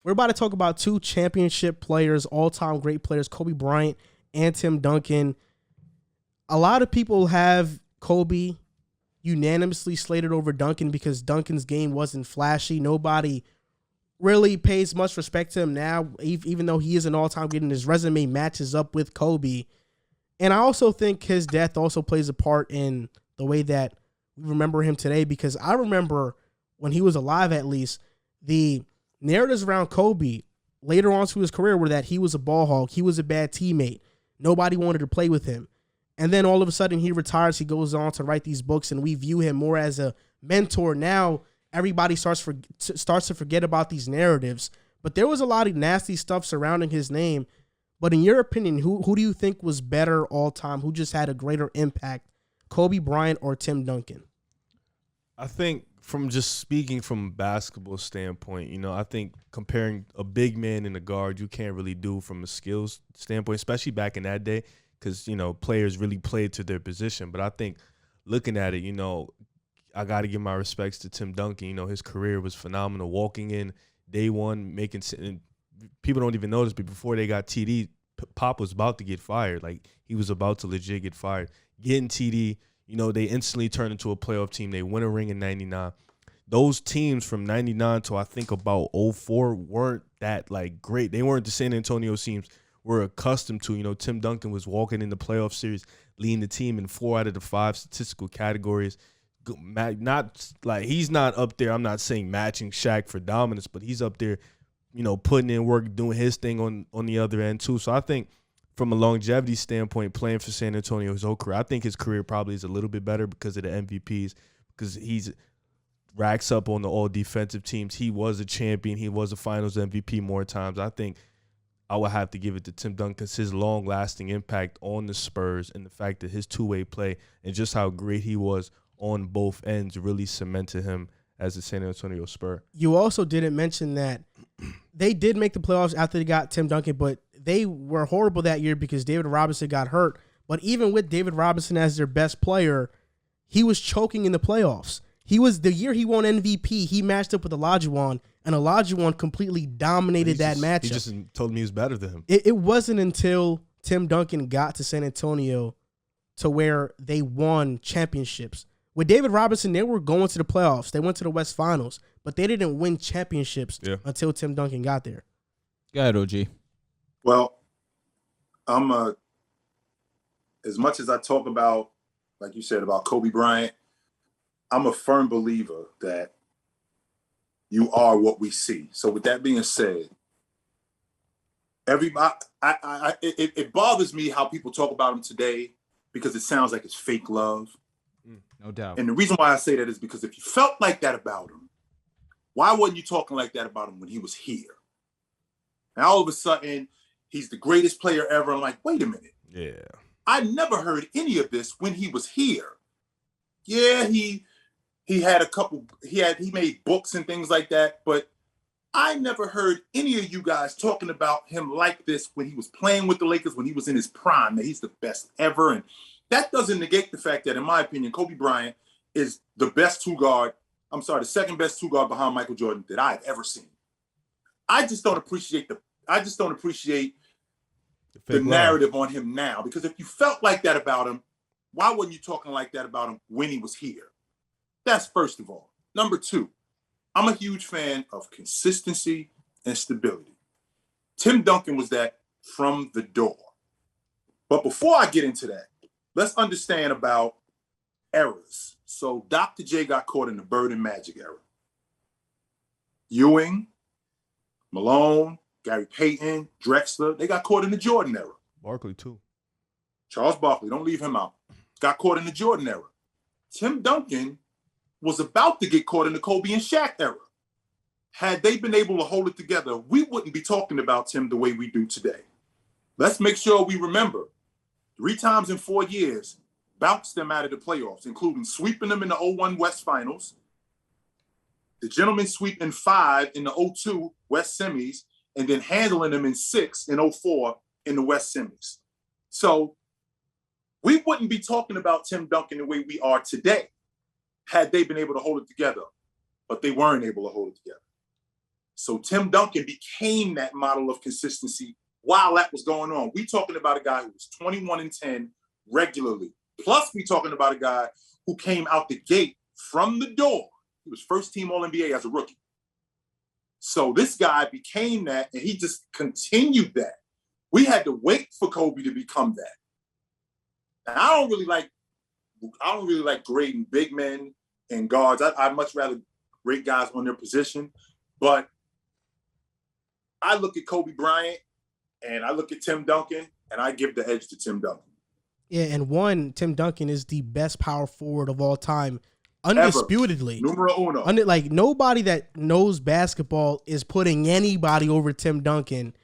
We're about to talk about two championship players, all-time great players, Kobe Bryant and Tim Duncan. A lot of people have Kobe unanimously slated over Duncan because Duncan's game wasn't flashy. Nobody really pays much respect to him now, even though he is an all-time great and his resume matches up with Kobe. And I also think his death also plays a part in the way that we remember him today, because I remember when he was alive, at least, the narratives around Kobe later on to his career were that he was a ball hog, he was a bad teammate, nobody wanted to play with him. And then all of a sudden he retires, he goes on to write these books, and we view him more as a mentor. Now everybody starts to forget about these narratives. But there was a lot of nasty stuff surrounding his name. But in your opinion, who do you think was better all time? Who just had a greater impact, Kobe Bryant or Tim Duncan? I think from just speaking from a basketball standpoint, I think comparing a big man and a guard, you can't really do from a skills standpoint, especially back in that day, because, players really played to their position. But I think looking at it, I got to give my respects to Tim Duncan. His career was phenomenal. Walking in day one, and people don't even notice, but before they got TD, Pop was about to get fired. Like, he was about to legit get fired. Getting TD, they instantly turned into a playoff team. They win a ring in 99. Those teams from 99 to I think about 04 weren't that, great. They weren't the San Antonio teams we're accustomed to. Tim Duncan was walking in the playoff series, leading the team in 4 out of the 5 statistical categories. Not like he's not up there. I'm not saying matching Shaq for dominance, but he's up there, putting in work, doing his thing on the other end too. So I think from a longevity standpoint, playing for San Antonio his whole career, I think his career probably is a little bit better because of the MVPs, because he's racks up on the all defensive teams. He was a champion. He was a finals MVP more times. I think I would have to give it to Tim Duncan because his long-lasting impact on the Spurs and the fact that his two-way play and just how great he was on both ends really cemented him as a San Antonio Spur. You also didn't mention that they did make the playoffs after they got Tim Duncan, but they were horrible that year because David Robinson got hurt. But even with David Robinson as their best player, he was choking in the playoffs. The year he won MVP, he matched up with Olajuwon, and Olajuwon completely dominated that matchup. He just told me he was better than him. It wasn't until Tim Duncan got to San Antonio to where they won championships. With David Robinson, they were going to the playoffs. They went to the West Finals, but they didn't win championships until Tim Duncan got there. Go ahead, OG. Well, as much as I talk about, like you said, about Kobe Bryant, I'm a firm believer that you are what we see. So with that being said, everybody, it bothers me how people talk about him today because it sounds like it's fake love. No doubt. And the reason why I say that is because if you felt like that about him, why wasn't you talking like that about him when he was here? And all of a sudden, he's the greatest player ever. I'm like, wait a minute. Yeah. I never heard any of this when he was here. Yeah, he had he made books and things like that, but I never heard any of you guys talking about him like this when he was playing with the Lakers, when he was in his prime, that he's the best ever. And that doesn't negate the fact that, in my opinion, Kobe Bryant is the second best two guard behind Michael Jordan that I've ever seen. I just don't appreciate the narrative on him now, because if you felt like that about him, why wasn't you talking like that about him when he was here? That's first of all. Number two, I'm a huge fan of consistency and stability. Tim Duncan was that from the door. But before I get into that, let's understand about eras. So Dr. J got caught in the Bird and Magic era. Ewing, Malone, Gary Payton, Drexler, they got caught in the Jordan era. Barkley, too. Charles Barkley, don't leave him out. Got caught in the Jordan era. Tim Duncan was about to get caught in the Kobe and Shaq era. Had they been able to hold it together, we wouldn't be talking about Tim the way we do today. Let's make sure we remember 3 times in 4 years, bounced them out of the playoffs, including sweeping them in the 01 West Finals, the gentleman sweep in 5 in the 02 West Semis, and then handling them in 6 in 04 in the West Semis. So we wouldn't be talking about Tim Duncan the way we are today had they been able to hold it together, but they weren't able to hold it together. So Tim Duncan became that model of consistency while that was going on. We talking about a guy who was 21-10 regularly. Plus, we talking about a guy who came out the gate from the door. He was first team All-NBA as a rookie. So this guy became that, and he just continued that. We had to wait for Kobe to become that. And I don't really like grading big men and guards. I'd much rather grade guys on their position. But I look at Kobe Bryant and I look at Tim Duncan, and I give the edge to Tim Duncan. Yeah, and Tim Duncan is the best power forward of all time, undisputedly. Ever. Numero uno. Like, nobody that knows basketball is putting anybody over Tim Duncan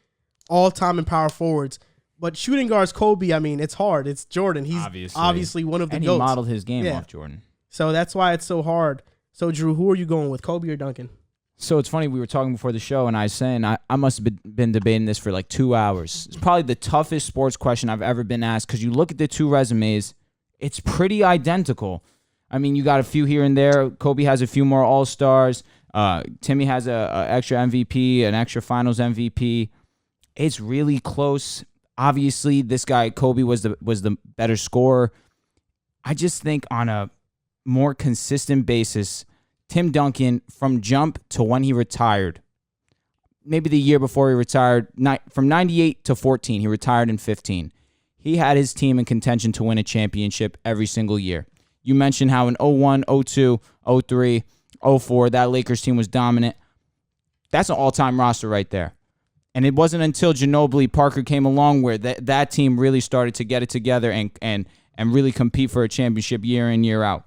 all time in power forwards. But shooting guards, Kobe, I mean, it's hard. It's Jordan. He's obviously one of the GOATs. And he modeled his game off Jordan. So that's why it's so hard. So, Drew, who are you going with, Kobe or Duncan? So it's funny, we were talking before the show, and I was saying I must have been debating this for like 2 hours. It's probably the toughest sports question I've ever been asked, because you look at the two resumes, it's pretty identical. I mean, you got a few here and there. Kobe has a few more All-Stars. Timmy has a extra MVP, an extra Finals MVP. It's really close. Obviously, this guy, Kobe, was the better scorer. I just think on a more consistent basis, Tim Duncan, from jump to when he retired, maybe the year before he retired, from 98 to 14, he retired in 15. He had his team in contention to win a championship every single year. You mentioned how in 01, 02, 03, 04, that Lakers team was dominant. That's an all-time roster right there. And it wasn't until Ginobili, Parker came along where that team really started to get it together and really compete for a championship year in, year out.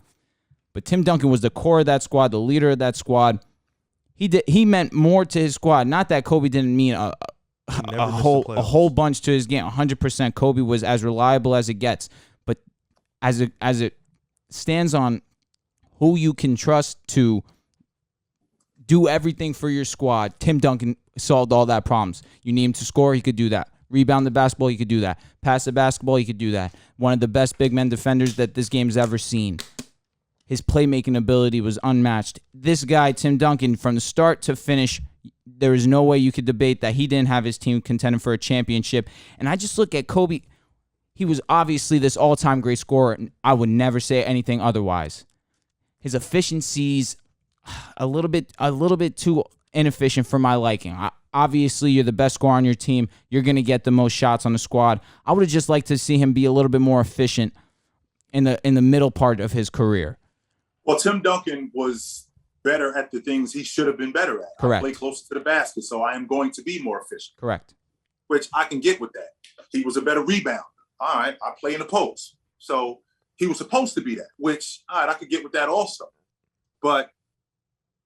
But Tim Duncan was the core of that squad, the leader of that squad. He meant more to his squad. Not that Kobe didn't mean a whole bunch to his game. 100% Kobe was as reliable as it gets. But as it stands on who you can trust to do everything for your squad, Tim Duncan solved all that problems. You need him to score, he could do that. Rebound the basketball, he could do that. Pass the basketball, he could do that. One of the best big men defenders that this game's ever seen. His playmaking ability was unmatched. This guy, Tim Duncan, from the start to finish, there is no way you could debate that he didn't have his team contending for a championship. And I just look at Kobe. He was obviously this all-time great scorer, and I would never say anything otherwise. His efficiency's a little bit too inefficient for my liking. Obviously, you're the best scorer on your team. You're going to get the most shots on the squad. I would have just liked to see him be a little bit more efficient in the middle part of his career. Well, Tim Duncan was better at the things he should have been better at. Correct. I play closer to the basket, so I am going to be more efficient. Correct. Which I can get with that. He was a better rebounder. All right, I play in the post. So he was supposed to be that, which, all right, I could get with that also. But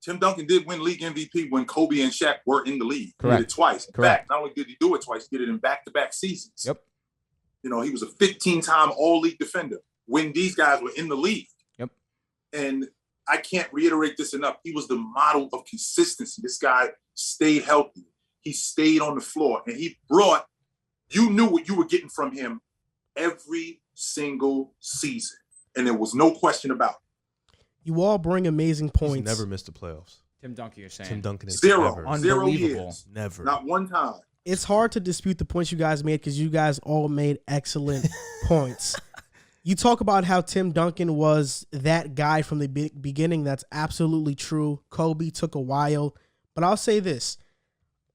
Tim Duncan did win league MVP when Kobe and Shaq were in the league. Correct. He did it twice. In fact, not only did he do it twice, he did it in back-to-back seasons. Yep. You know, he was a 15-time all-league defender when these guys were in the league. Yep. And I can't reiterate this enough. He was the model of consistency. This guy stayed healthy. He stayed on the floor. And he brought, you knew what you were getting from him every single season. And there was no question about it. You all bring amazing points. He's never missed the playoffs. Tim Duncan, you're saying. Tim Duncan is Zero. never. 0 Unbelievable. years. Never. Not one time. It's hard to dispute the points you guys made because you guys all made excellent points. You talk about how Tim Duncan was that guy from the beginning. That's absolutely true. Kobe took a while. But I'll say this.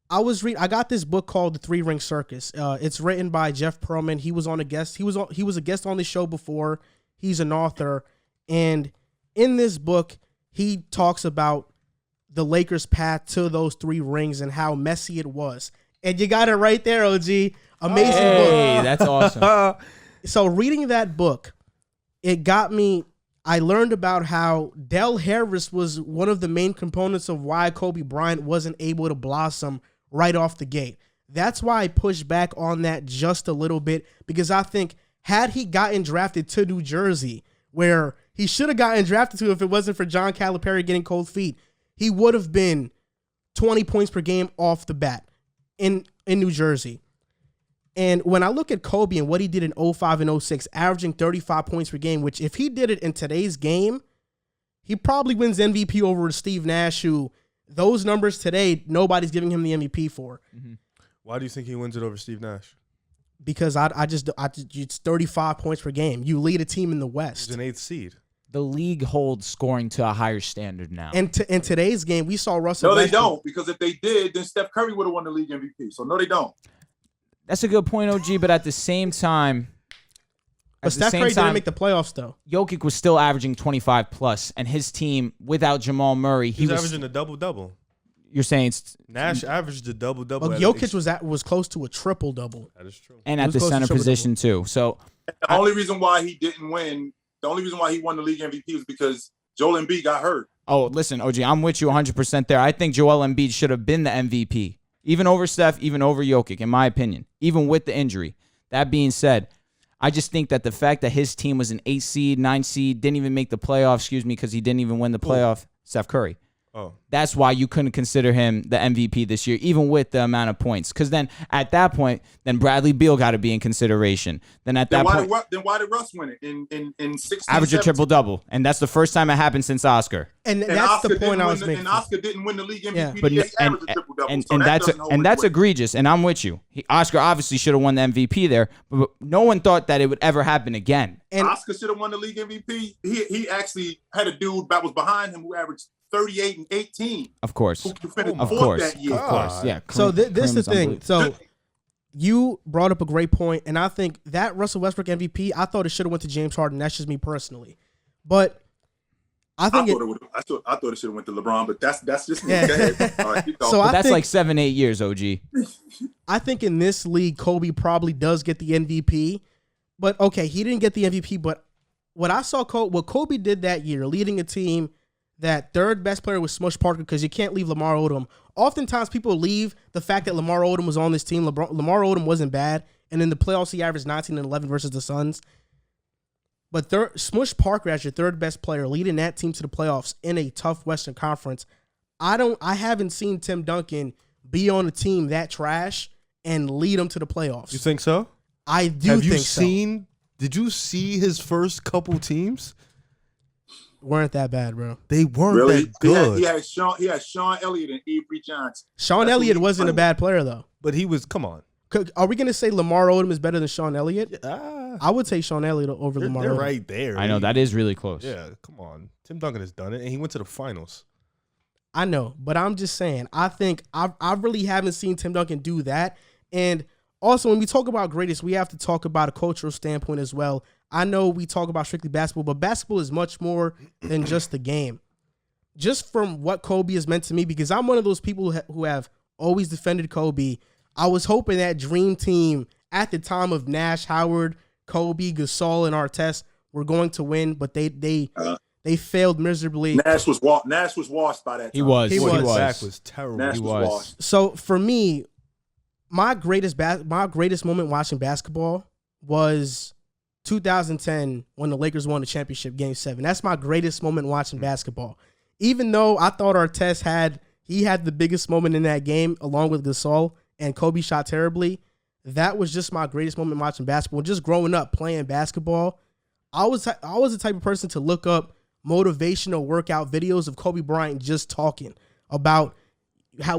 I got this book called The Three Ring Circus. It's written by Jeff Pearlman. He was on a guest. He was a guest on the show before. He's an author. And in this book, he talks about the Lakers' path to those 3 rings and how messy it was. And you got it right there, OG. Amazing book. Hey, that's awesome. So reading that book, it got me. I learned about how Del Harris was one of the main components of why Kobe Bryant wasn't able to blossom right off the gate. That's why I pushed back on that just a little bit, because I think had he gotten drafted to New Jersey, where he should have gotten drafted to if it wasn't for John Calipari getting cold feet, he would have been 20 points per game off the bat in New Jersey. And when I look at Kobe and what he did in 05 and 06, averaging 35 points per game, which if he did it in today's game, he probably wins MVP over Steve Nash, who those numbers today, nobody's giving him the MVP for. Why do you think he wins it over Steve Nash? Because it's 35 points per game. You lead a team in the West. He's an 8th seed. The league holds scoring to a higher standard now. And in today's game, we saw Russell. No, they Westbrook. don't. Because if they did, then Steph Curry would have won the league MVP. So no, they don't. That's a good point, OG. But at the same time, But Steph Curry didn't make the playoffs though. Jokic was still averaging 25 plus, and his team without Jamal Murray, He was averaging a double-double. You're saying Nash averaged a double-double. Well, Jokic was close to a triple-double. That is true. and He at was the close to center triple-double. position too. So The only reason why he didn't win, the only reason why he won the league MVP was because Joel Embiid got hurt. Oh, listen, OG, I'm with you 100% there. I think Joel Embiid should have been the MVP, even over Steph, even over Jokic, in my opinion, even with the injury. That being said, I just think that the fact that his team was an 8 seed, 9 seed, didn't even make the playoffs, because he didn't even win the playoff, Steph Curry. Oh. That's why you couldn't consider him the MVP this year, even with the amount of points. Because then at that point, then Bradley Beal got to be in consideration. Then at that point, Then why did Russ win it in 16? average a 17? triple-double. And that's the first time it happened since Oscar. And that's Oscar the point didn't I win was making. And Oscar didn't win the league MVP. Yeah. But He averaged a triple-double. and that's egregious, and I'm with you. Oscar obviously should have won the MVP there, but no one thought that it would ever happen again. And Oscar should have won the league MVP. He actually had a dude that was behind him who averaged 38 and 18. Of course. Who finished Of fourth course. that year. Of course. Yeah. so this is the Kareem's thing. unbelievable. So you brought up a great point, and I think that Russell Westbrook MVP, I thought it should have went to James Harden. That's just me personally. But I think I thought it should have went to LeBron, but that's just me. Yeah. Go ahead. All right, keep going. So But I that's think- like 7-8 years, OG. I think in this league, Kobe probably does get the MVP. But okay, he didn't get the MVP. But what I saw, what Kobe did that year, leading a team, that third best player was Smush Parker, because you can't leave Lamar Odom. Oftentimes, people leave the fact that Lamar Odom was on this team. Lamar Odom wasn't bad, and in the playoffs, he averaged 19 and 11 versus the Suns. But Smush Parker as your third best player, leading that team to the playoffs in a tough Western Conference. I haven't seen Tim Duncan be on a team that trash and lead them to the playoffs. You think so? I do Have think you so. seen? Did you see his first couple teams? Weren't that bad, bro. They weren't Really? that good. He had Sean Elliott and Avery Johnson. Sean That's Elliott who he wasn't a played. bad player, though. But he was. Come on. Are we going to say Lamar Odom is better than Sean Elliott? Ah, I would take Sean Elliott over they're, Lamar they're Odom. right there. I know, that is really close. Yeah, come on. Tim Duncan has done it, and he went to the finals. I know, but I'm just saying, I think I really haven't seen Tim Duncan do that. And also, when we talk about greatest, we have to talk about a cultural standpoint as well. I know we talk about strictly basketball, but basketball is much more than just the game. Just from what Kobe has meant to me, because I'm one of those people who have always defended Kobe. I was hoping that dream team at the time of Nash, Howard, Kobe, Gasol, and Artest were going to win, but they failed miserably. Nash was washed by that time. He was. He He was. His was. back was terrible. Nash He was was. washed. So for me, my greatest moment watching basketball was 2010 when the Lakers won the championship, Game 7. That's my greatest moment watching basketball. Even though I thought Artest had the biggest moment in that game, along with Gasol, and Kobe shot terribly, that was just my greatest moment watching basketball. Just growing up playing basketball, I was the type of person to look up motivational workout videos of Kobe Bryant just talking about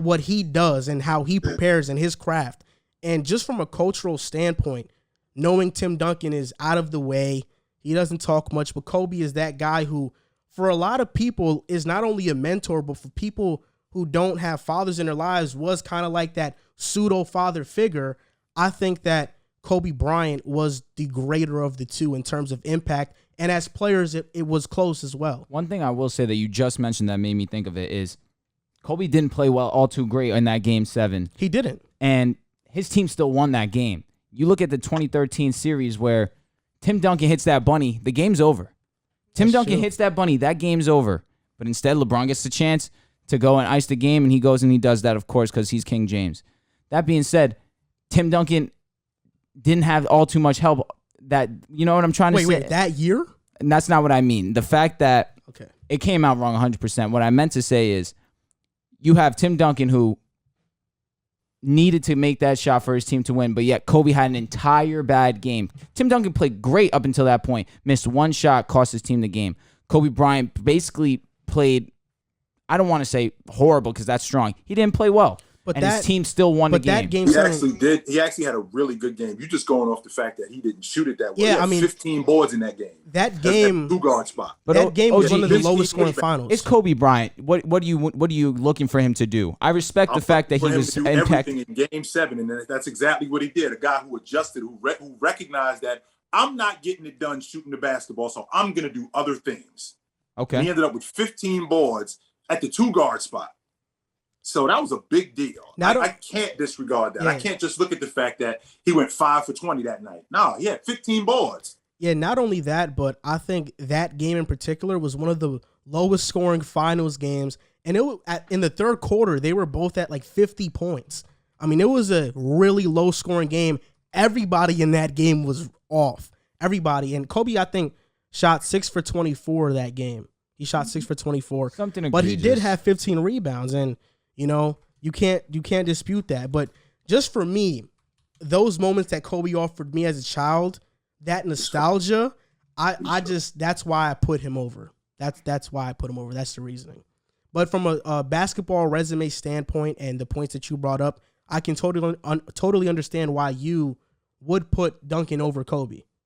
what he does and how he prepares and his craft. And just from a cultural standpoint, knowing Tim Duncan is out of the way, he doesn't talk much, but Kobe is that guy who, for a lot of people, is not only a mentor, but for people who don't have fathers in their lives, was kind of like that pseudo father figure. I think that Kobe Bryant was the greater of the two in terms of impact. And as players, it was close as well. One thing I will say that you just mentioned that made me think of it is Kobe didn't play well all too great in that Game 7. He didn't. And his team still won that game. You look at the 2013 series where Tim Duncan hits that bunny, the game's over. Tim That's Duncan true. hits that bunny, that game's over. But instead, LeBron gets the chance to go and ice the game, and he goes and he does that, of course, because he's King James. That being said, Tim Duncan didn't have all too much help. That, you know what I'm trying to say? Wait, that year? And that's not what I mean. The fact that Okay. it came out wrong 100%. What I meant to say is you have Tim Duncan who needed to make that shot for his team to win, but yet Kobe had an entire bad game. Tim Duncan played great up until that point. Missed one shot, cost his team the game. Kobe Bryant basically played I don't want to say horrible because that's strong. He didn't play well. But and that, his team still won the but that game. game He seven, actually did. He actually had a really good game. You're just going off the fact that he didn't shoot it that well. Yeah, He had I mean, 15 boards in that game. that game, That 2-guard spot. But that game was one of the OG, lowest scoring it's finals. It's Kobe Bryant. What are you looking for him to do? I respect the fact that for he him was to do impact. everything in Game 7, and that's exactly what he did. A guy who adjusted, who recognized that I'm not getting it done shooting the basketball, so I'm going to do other things. And he Okay. ended up with 15 boards at the 2-guard spot. So that was a big deal. I can't disregard that. Yeah. I can't just look at the fact that he went 5 for 20 that night. No, he had 15 boards. Yeah, not only that, but I think that game in particular was one of the lowest scoring finals games. And in the third quarter, they were both at like 50 points. I mean, it was a really low scoring game. Everybody in that game was off. Everybody. And Kobe, I think, shot 6 for 24 that game. He shot 6 for 24. Something But he did egregious. have 15 rebounds. And, you can't dispute that. But just for me, those moments that Kobe offered me as a child, that nostalgia, that's why I put him over. That's why I put him over. That's the reasoning. But from a basketball resume standpoint and the points that you brought up, I can totally understand why you would put Duncan over Kobe.